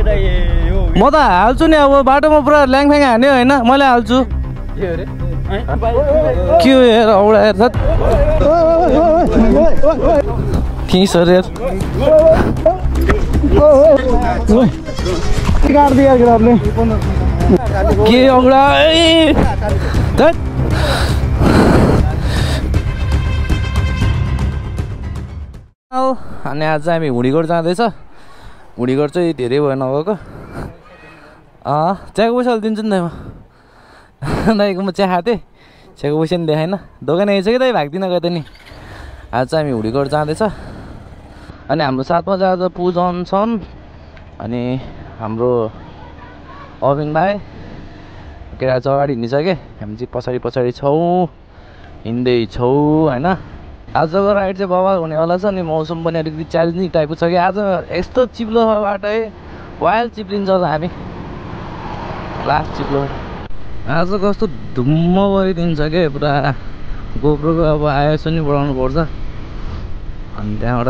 म त हाल्छु नि अब बाटोमा पुरा ल्याङफ्याङ हान्यो होइन मैले हाल्छु के हो हेर औडा हेर खिस हेर के औडा अनि आज चाहिँ हामी हुडीगढ जाँदैछ हुडीगढ चाहिँ धेरै भयो नगएको चियाको पैसा दिन्छु नि दाइ म दाइको म चिया खाएको थिएँ चियाको पैसा नि देखाएन दोकान आइछ कि दाइ भाग्दिनँ गएको नि आज चाहिँ हामी हुडीगढ जाँदैछ अनि हाम्रो साथमा चाहिँ आज पूजन छन् अनि हाम्रो अविन भाइ केटा चाहिँ अगाडि हिँडिसक्यो हामी चाहिँ पछाडि पछाडि छौँ हिँड्दैछौँ होइन आजको राइड चाहिँ बवाल हुनेवाला छ अनि मौसम पनि अलिकति च्यालेन्जिङ टाइपको छ कि आज यस्तो चिप्लो बाटो है वाइल्ड चिप्लिन्छ हामी लास्ट चिप्लो आज कस्तो धुम्म गरिदिन्छ क्या पुरा गोप्रोको अब आएस पनि बढाउनु पर्छ अनि त्यहाँबाट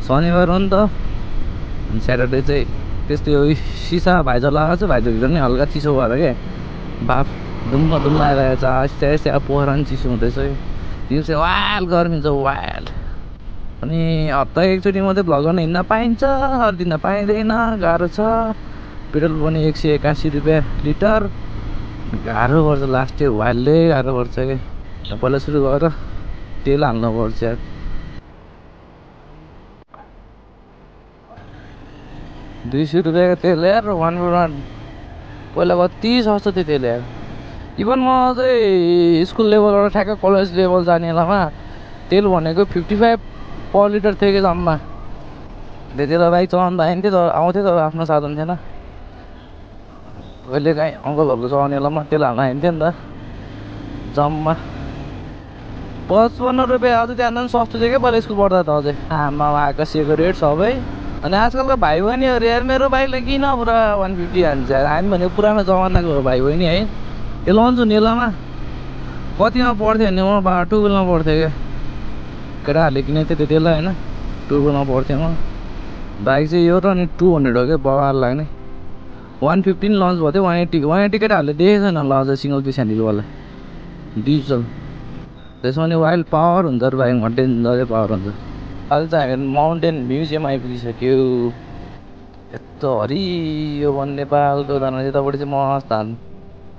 शनिबार हो नि त अनि स्याटरडे चाहिँ त्यस्तै हो सिसा भाइजर लगाएको छ भाइजरभित्र नि हल्का चिसो भएर क्या बाफ धुम्म धुम्म आइरहेको छ यस्तै यस्तै अब पोखरा पनि चिसो हुँदैछ यो चाहिँ वाइल्ड गर्मी छ वाइल्ड अनि हप्ता एकचोटि मात्रै भ्लग गर्न हिँड्न पाइन्छ अरू दिन पाइँदैन गाह्रो छ पेट्रोल पनि 181 रुपियाँ लिटर गाह्रो पर्छ लास्ट इयर वाइल्डले गाह्रो पर्छ कि पहिला सुरु गरेर तेल हाल्नुपर्छ यार 200 रुपियाँको तेल यार 1 पहिला कति सस्तो थियो तेल यार इभन म चाहिँ स्कुल लेभलबाट ठ्याक्क कलेज लेभल जाने बेलामा तेल भनेको 55 पर लिटर थियो कि जम्मा त्यति बेला बाइक चलाउँदा आइन्थ्यो तर आउँथ्यो तर आफ्नो साधन थिएन कहिले काहीँ अङ्कलहरूको चलाउने बेलामा तेल हाल्न आइन्थ्यो नि त जम्मा 55 रुपियाँ अझै त्यहाँ सस्तो थियो क्या पहिला स्कुल पढ्दा त अझै आमा आकाशीको रेट सबै अनि आजकलको भाइ बहिनीहरू यार मेरो बाइकले किन पुरा 150 हान्छ हामी भनेको पुरानो जमानाको भाइ बहिनी है यो लन्छु नेलामा कतिमा पढ्थ्यो भने म टुवेलमा पढ्थेँ क्या केटाहरूले किनेको थियो त्यति बेला होइन टुवेलमा पढ्थेँ म बाइक चाहिँ यो र अनि 200 हो क्या बगार लाग्ने 115 लन्च भएको थियो 180 केटाहरूले देखेको छैन ल अझै सिङ्गल पिस ह्यान्डलवाला डिजल त्यसमा नि वाइल्ड पावर हुन्छ अरू बाइकमा डेन्जरै पावर हुन्छ अहिले चाहिँ हामी माउन्टेन म्युजियम आइपुगिसक्यो यस्तो हरियो वन नेपालको धान यतापट्टि चाहिँ मस्त धान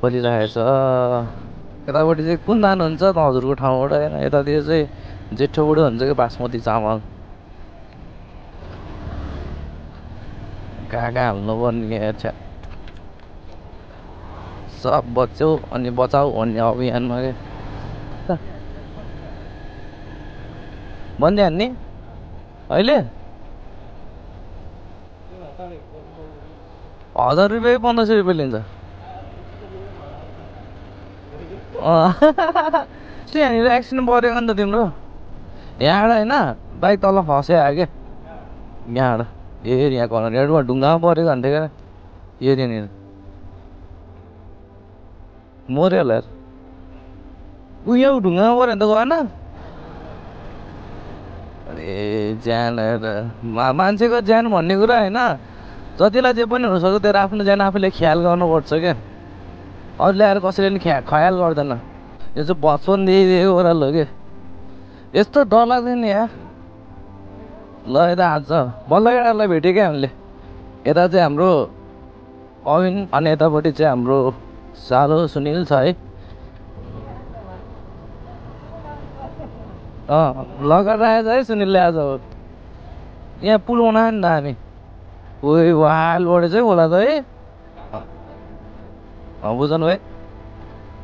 फलिरहेको छ यतापट्टि चाहिँ कुन धान हुन्छ त हजुरको ठाउँबाट होइन यतातिर चाहिँ जेठो बुढो हुन्छ कि बासमती चामल कहाँ कहाँ हाल्नुपर्ने छ सब बच्चौ अनि बचाऊ भन्ने अभियानमा क्या बन्दी हान्ने अहिले 1000 रुपियाँ 1500 रुपियाँ लिन्छ यहाँनिर एक्सिडेन्ट परेको नि त तिम्रो यहाँबाट होइन बाइक तल फस्यो क्या यहाँबाट यहाँ कर्नर एडमा ढुङ्गामा परेको भन्थ्यो क्या यहाँनिर मऱ्यो होला यार उयो ढुङ्गामा पऱ्यो भने त गएन ए ज्यान मान्छेको ज्यान भन्ने कुरा होइन जतिलाई जे पनि हुनसक्छ तेरो आफ्नो ज्यान आफूले ख्याल गर्नुपर्छ क्या अरूले आएर कसैले पनि ख्याल गर्दैन यो चाहिँ बचपनदेखि ओह्रालो हो कि यस्तो डर लाग्दैन यहाँ ल यता आज बल्ल केटाहरूलाई भेट्यो क्या हामीले यता चाहिँ हाम्रो अविन अनि यतापट्टि चाहिँ हाम्रो सालो सुनिल छ है लगाएर आएछ है सुनिलले आज यहाँ पुल बनायो नि त हामी ओइ वालबाट चाहिँ होला त है बुझ्नु भाइ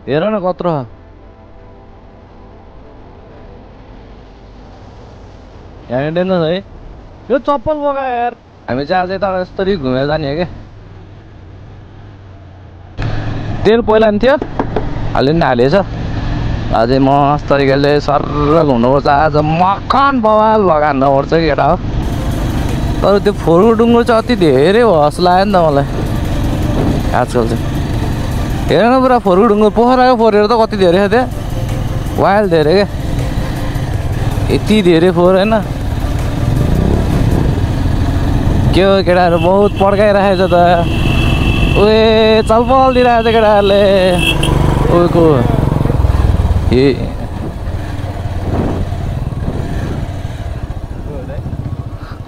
हेर न कत्रो यहाँ डेन्जर है यो चप्पल बोकायो यार हामी चाहिँ आज यता यस्तरी घुमेर जाने हो क्या तेल पहिला नि थियो हाल्यो नि हालेछ अझै मस्त तरिकाले सर्र घुम्नुपर्छ आज मक्खन बवाल लगाउनुपर्छ केटा हो तर त्यो फोहोर डुङ्गो चाहिँ अति धेरै हस लाग्यो नि त मलाई आजकल चाहिँ हेर न पुरा फोहोर डुङ्गो पोखराको फोहोरहरू त कति धेरै छ त्यहाँ वाइल्ड धेरै क्या यति धेरै फोहोर होइन के हो केटाहरू बहुत पड्काइरहेछ त ओए चलपल दिइरहेछ केटाहरूले ओको ए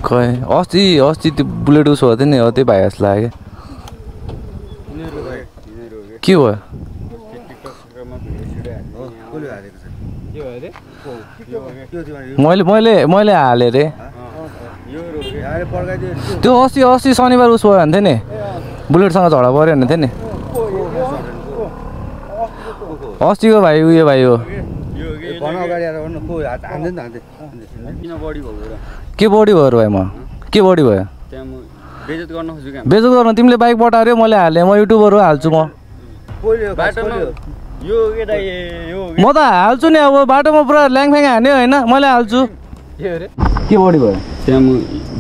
खै अस्ति त्यो बुलेट उसो थियो नि हो त्यो भाइ जस्तो लाग्यो के भयो मैले हालेँ रे त्यो अस्ति शनिबार उसो भयो भन्थ्यो नि बुलेटसँग झगडा पऱ्यो भने थियो नि अस्तिको भाइ उयो भाइ हो के बडी भयो भाइ म के बडी भयो बेइज्जत गर्न तिमीले बाइक बटार्यो मैले हालेँ म युट्युबर हो हाल्छु म त हाल्छु नि अब बाटोमा पुरा ल्याङफ्याङ हान्यो होइन मैले हाल्छु के बडी भयो त्यहाँ म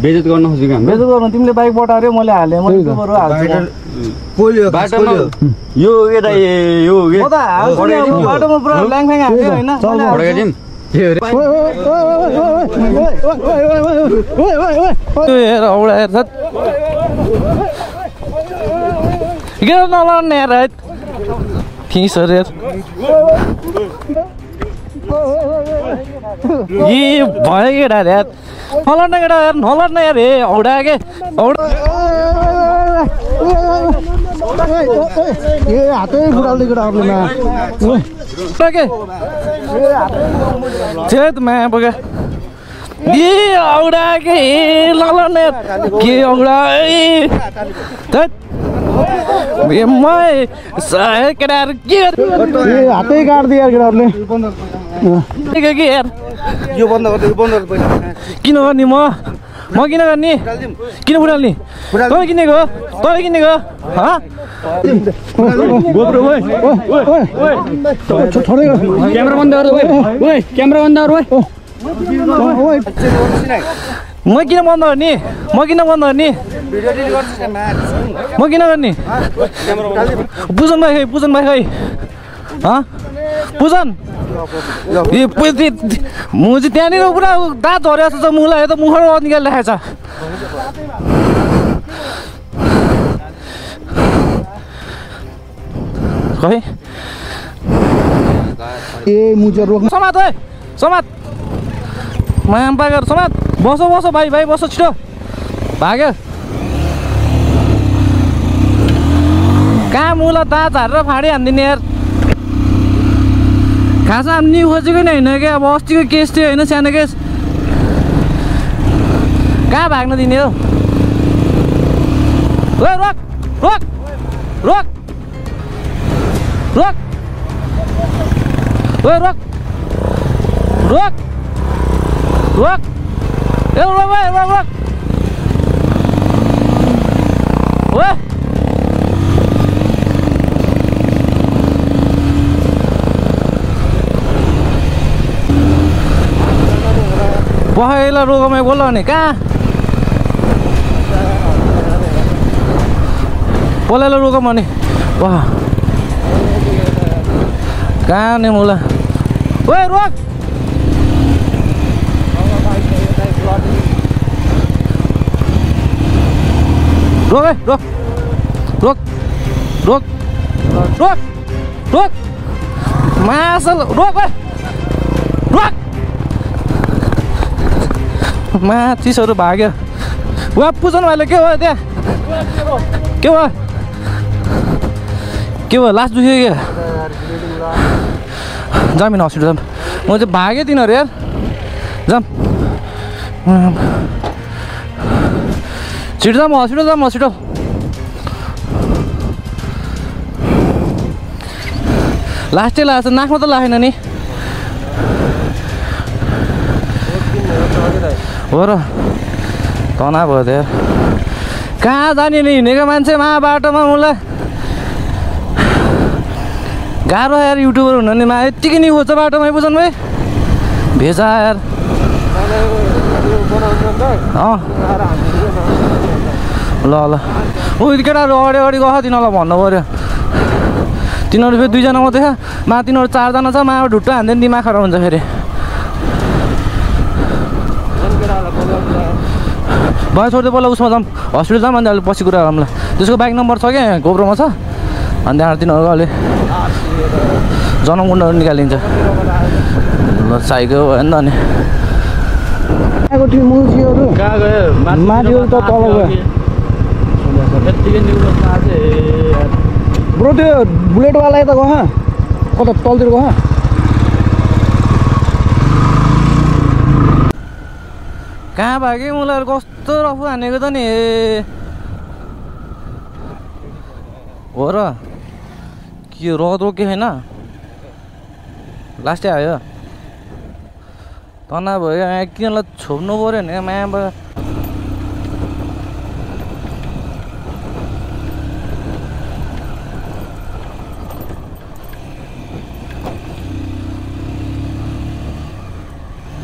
बेइज्जत गर्न खोजेको बेइज्जत गर्न तिमीले बाइक बटार्यो मैले हालेँ म युट्युबर हो हाल्छु बाटोमा यो केटा यो म त हाल्छु नि अब बाटोमा पुरा ल्याङफ्याङ हान्यो होइन पड्काइदिउँ हेर औडा हेर के नलड्ने हेर फिसहरू हेर ए भयो केटा यार नलड्ने केटा यार नलड्ने यार हे औडा के औडा ए हातै फुटाल्दै केटाहरूले के छेत मा बगा ए औडा के नलड्ने के औडा ए केटाहरू के हातै काट्दियो यार केटाहरूले के यार यो बन्द गर्दै किन गर्ने म किन गर्ने किन फुटाल्ने तपाईँ किनेको तपाईँ किनेको क्यामेरा बन्द गर क्यामेरा बन्द गर म किन बन्द गर्ने म किन बन्द गर्ने म किन गर्ने पुजन भाइ खै पुजन भाइ खै पुजन ए म चाहिँ त्यहाँनिर पुरा दाँत झरेको छ मुखलाई त मुखबाट निकालिरहेको छ खै ए मुजा रोक्नु समात है समात माम पागर समात बसो बसो भाइ भाइ बसो छिटो भाग्यो कहाँ मुला दाँत हारेर फाँडी हान्दिने यार खासमा हामी खोजेको नै होइन क्या अब अस्तिको केस थियो होइन सानो केस कहाँ भाग्न दिने हो रोक रोक रोक रोक रोक रोक रोक ए रोक रोक रोक ओए पहिला रोगमा बोल्यो भने कहाँ पहिला रोगम भने वाह कहाँ नि मुला ओए रोक रोक है रोक रोक रोक रोक रोक मासल रोक है रोक चिसहरू भाग्यो वा पुजन भाइले के भयो त्यहाँ के भयो लास्ट दुख्यो क्या जामिन हस्पिटल जाम म चाहिँ भागेँ तिनीहरू यार जाम छिटो जाम हस्पिटल लास्टै लाग्छ नाकमा त लागेन नि हो र तना भयो त यार कहाँ जाने नि हिँडेको मान्छे बाटोमा मलाई गाह्रो यार युट्युबर हुनु नि यत्तिकै नि खोज्छ बाटोमा बुझ्नु भाइ भेजा यार ल ल ऊ केटाहरू अगाडि अगाडि गएको तिनीहरूलाई भन्नु पऱ्यो तिनीहरू फेरि दुईजना मात्रै छ तिनीहरू चारजना छ ढुट्टो हान्दैन दिमाग खराब हुन्छ फेरि भयो छोड्दै पहिला उसमा जाऊँ हस्पिटल जाऊँ अनि अहिले पछि कुरा गरौँला त्यसको बाइक नम्बर छ क्या गोब्रोमा छ अनि त्यहाँबाट तिनीहरूको अहिले जनमकुण्डहरू निकालिन्छ ल साइकल भयो नि त अनि कहाँको टिम मुल्सीहरू कहाँ गयो माथिहरू त तल गयो यत्तिकै न्युजमा चाहिँ ब्रो त्यो बुलेटवाला यता गयो कता तलतिर गयो कहाँ भाग्यो मलाई कस्तो रफु हानेको त नि हो र के रद रोक्यो होइन लास्टै आयो तना भयो यहाँ किनलाई छोप्नु पऱ्यो नि माया भयो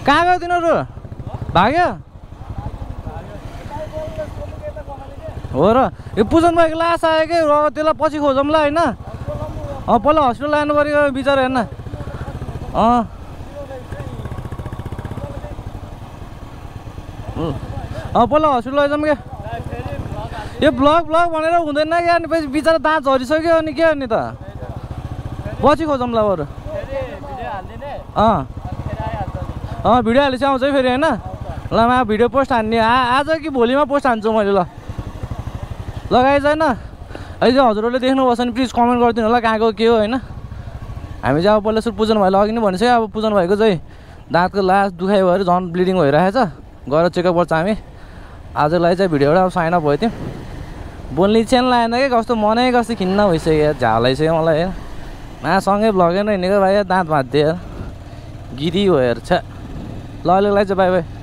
कहाँ गयो तिनीहरू भाग्यो हो र यो पूजन भाइको लास आयो कि त्यसलाई पछि खोजौँला होइन पहिला हस्पिटल लानु पऱ्यो बिचरा हेर्न पहिला हस्पिटल लैजाउँ क्या यो ब्लग भनेर हुँदैन क्या अनि पछि बिचरा दाँत झरिसक्यो अनि के गर्ने त पछि खोजौँला बरु भिडियो हालेपछि आउँछ है फेरि होइन ल म भिडियो पोस्ट हान्ने आज कि भोलिमा पोस्ट हान्छु मैले ल लगाइ छैन अहिले हजुरहरूले देख्नुभएको छ भने प्लिज कमेन्ट गरिदिनु होला कहाँको के हो होइन हामी चाहिँ अब पहिला सुरु पूजन भाइलाई अघि नै भनिसक्यो अब पूजन भाइको चाहिँ दाँतको लास दुखाइ भएर झन् ब्लिडिङ भइरहेछ गएर चेकअप गर्छ हामी आजलाई चाहिँ भिडियोबाट अब साइन अप भयो थियो बोल्ने इच्छा नि लागेन क्या कस्तो मनै कस्तो खिन्न भइसक्यो झालाइसक्यो मलाई हेर सँगै भ्लगेन हिँडेको भाइ दाँत भाँच्दियो गिरी हो हेर छ ल अहिलेलाई चाहिँ बाई बाई